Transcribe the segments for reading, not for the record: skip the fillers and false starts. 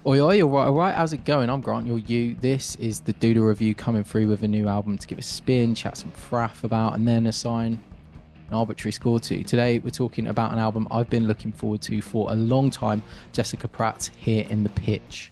Oi, oi, all right, how's it going? I'm Grant, you're you. This is the Doodle Review coming through with a new album to give a spin, chat some fraff about, and then assign an arbitrary score to. Today, we're talking about an album I've been looking forward to for a long time, Jessica Pratt, Here in the Pitch.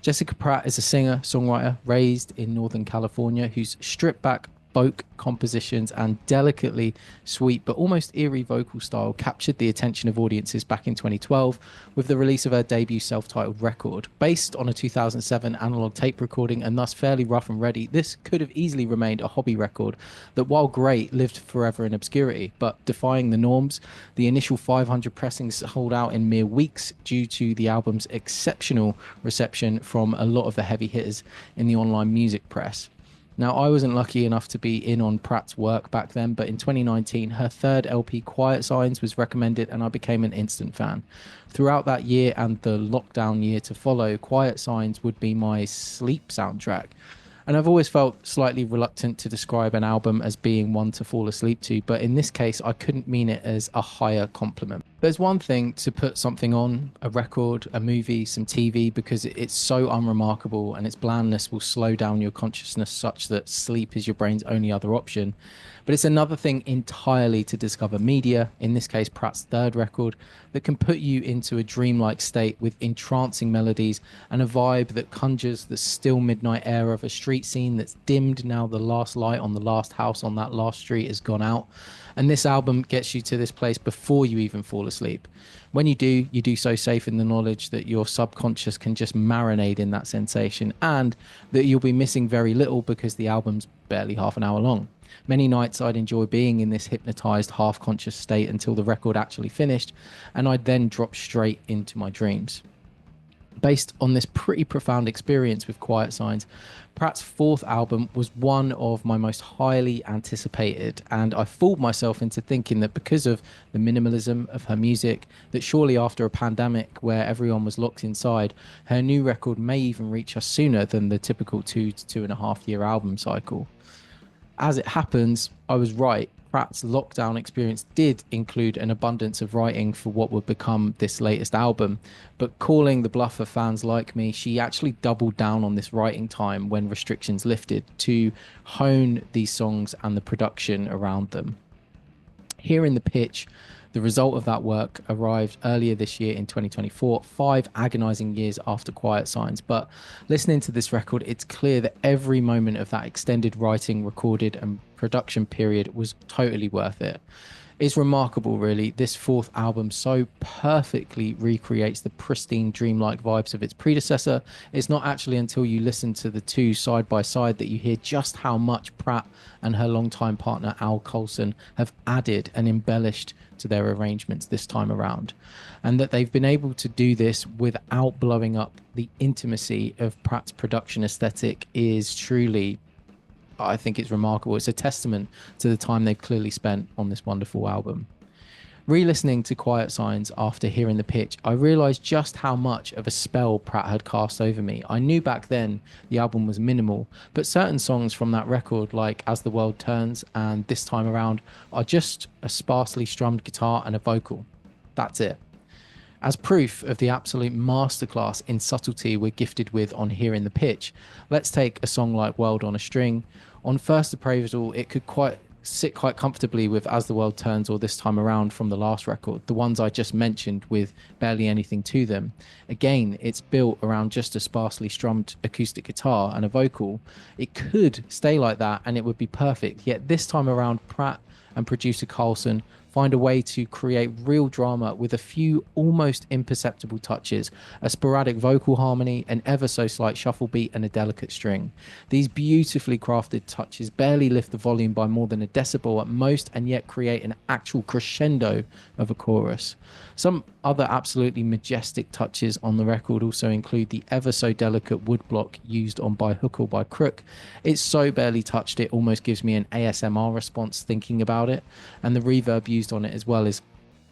Jessica Pratt is a singer, songwriter raised in Northern California whose stripped back folk compositions and delicately sweet but almost eerie vocal style captured the attention of audiences back in 2012 with the release of her debut self-titled record. Based on a 2007 analog tape recording and thus fairly rough and ready, this could have easily remained a hobby record that, while great, lived forever in obscurity. But defying the norms, the initial 500 pressings sold out in mere weeks due to the album's exceptional reception from a lot of the heavy hitters in the online music press. Now, I wasn't lucky enough to be in on Pratt's work back then, but in 2019, her third LP, Quiet Signs, was recommended and I became an instant fan. Throughout that year and the lockdown year to follow, Quiet Signs would be my sleep soundtrack. And I've always felt slightly reluctant to describe an album as being one to fall asleep to, but in this case, I couldn't mean it as a higher compliment. There's one thing to put something on, a record, a movie, some TV, because it's so unremarkable and its blandness will slow down your consciousness such that sleep is your brain's only other option. But it's another thing entirely to discover media, in this case Pratt's third record, that can put you into a dreamlike state with entrancing melodies and a vibe that conjures the still midnight air of a street scene that's dimmed now the last light on the last house on that last street has gone out. And this album gets you to this place before you even fall asleep. When you do so safe in the knowledge that your subconscious can just marinate in that sensation and that you'll be missing very little because the album's barely half an hour long. Many nights I'd enjoy being in this hypnotized, half conscious state until the record actually finished, and I'd then drop straight into my dreams. Based on this pretty profound experience with Quiet Signs, Pratt's fourth album was one of my most highly anticipated, and I fooled myself into thinking that because of the minimalism of her music, that surely after a pandemic where everyone was locked inside, her new record may even reach us sooner than the typical 2 to 2.5 year album cycle. As it happens, I was right. Pratt's lockdown experience did include an abundance of writing for what would become this latest album, but calling the bluff of fans like me, she actually doubled down on this writing time when restrictions lifted to hone these songs and the production around them. Here in the Pitch, the result of that work arrived earlier this year in 2024, 5 agonizing years after Quiet Signs. But listening to this record, it's clear that every moment of that extended writing, recorded, and production period was totally worth it. It's remarkable, really. This fourth album so perfectly recreates the pristine, dreamlike vibes of its predecessor. It's not actually until you listen to the two side by side that you hear just how much Pratt and her longtime partner Al Coulson have added and embellished to their arrangements this time around, and that they've been able to do this without blowing up the intimacy of Pratt's production aesthetic is truly, I think it's remarkable. It's a testament to the time they've clearly spent on this wonderful album. Re-listening to Quiet Signs after hearing the pitch, I realised just how much of a spell Pratt had cast over me. I knew back then the album was minimal, but certain songs from that record, like As the World Turns and This Time Around, are just a sparsely strummed guitar and a vocal. That's it. As proof of the absolute masterclass in subtlety we're gifted with on Here in the Pitch, let's take a song like World on a String. On first appraisal, it could sit quite comfortably with As the World Turns or This Time Around from the last record, the ones I just mentioned with barely anything to them. Again, it's built around just a sparsely strummed acoustic guitar and a vocal. It could stay like that and it would be perfect, yet this time around Pratt and producer Carlson find a way to create real drama with a few almost imperceptible touches, a sporadic vocal harmony, an ever so slight shuffle beat, and a delicate string. These beautifully crafted touches barely lift the volume by more than a decibel at most, and yet create an actual crescendo of a chorus. Some other absolutely majestic touches on the record also include the ever so delicate woodblock used on By Hook or By Crook. It's so barely touched it almost gives me an ASMR response thinking about it, and the reverb used on it as well is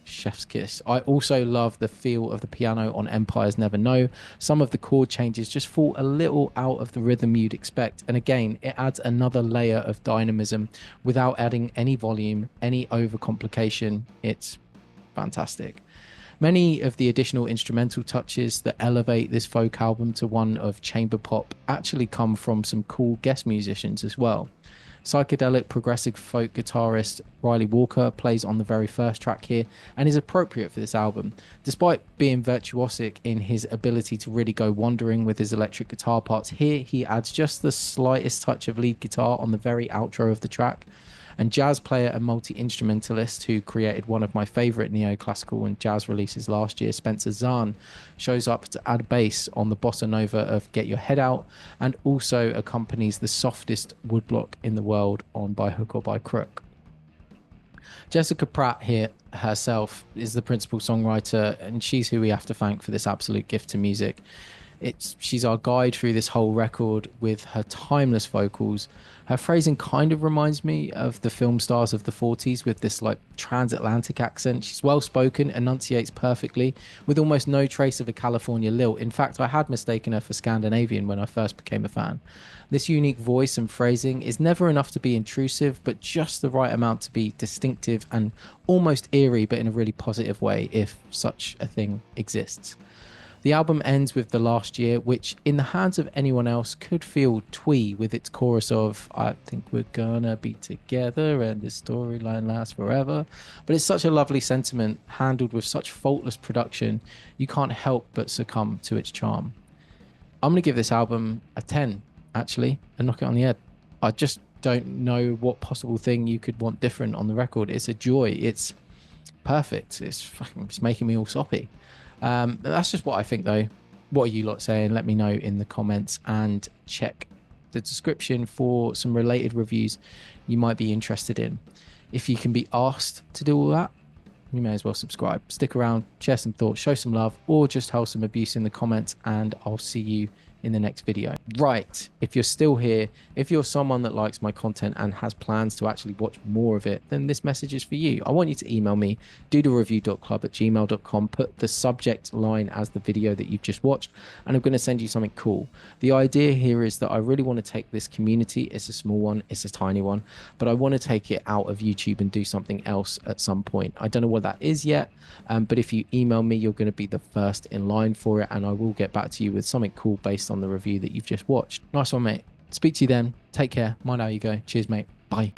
chef's kiss. I also love the feel of the piano on Empires Never Know. Some of the chord changes just fall a little out of the rhythm you'd expect, and again it adds another layer of dynamism without adding any volume, any overcomplication. It's fantastic. Many of the additional instrumental touches that elevate this folk album to one of chamber pop actually come from some cool guest musicians as well. Psychedelic progressive folk guitarist Riley Walker plays on the very first track here and is appropriate for this album. Despite being virtuosic in his ability to really go wandering with his electric guitar parts, here he adds just the slightest touch of lead guitar on the very outro of the track. And jazz player and multi-instrumentalist who created one of my favorite neoclassical and jazz releases last year, Spencer Zahn, shows up to add bass on the bossa nova of Get Your Head Out and also accompanies the softest woodblock in the world on By Hook or By Crook. Jessica Pratt here herself is the principal songwriter, and she's who we have to thank for this absolute gift to music. She's our guide through this whole record with her timeless vocals. Her phrasing kind of reminds me of the film stars of the 40s with this like transatlantic accent. She's well spoken, enunciates perfectly, with almost no trace of a California lilt. In fact, I had mistaken her for Scandinavian when I first became a fan. This unique voice and phrasing is never enough to be intrusive, but just the right amount to be distinctive and almost eerie, but in a really positive way, if such a thing exists. The album ends with The Last Year, which in the hands of anyone else could feel twee with its chorus of I think we're gonna be together and this storyline lasts forever. But it's such a lovely sentiment, handled with such faultless production, you can't help but succumb to its charm. I'm going to give this album a 10, actually, and knock it on the head. I just don't know what possible thing you could want different on the record. It's a joy. It's perfect. It's making me all soppy. That's just what I think, though. What are you lot saying? Let me know in the comments, and check the description for some related reviews you might be interested in. If you can be asked to do all that, you may as well subscribe. Stick around, share some thoughts, show some love, or just hold some abuse in the comments, and I'll see you in the next video. Right, if you're still here, if you're someone that likes my content and has plans to actually watch more of it, then this message is for you. I want you to email me, doodlereview.club@gmail.com, put the subject line as the video that you've just watched, and I'm going to send you something cool. The idea here is that I really want to take this community, it's a small one, it's a tiny one, but I want to take it out of YouTube and do something else at some point. I don't know what that is yet, but if you email me, you're going to be the first in line for it, and I will get back to you with something cool based on the review that you've just watched. Nice one, mate. Speak to you then. Take care. Mind how you go. Cheers, mate. Bye.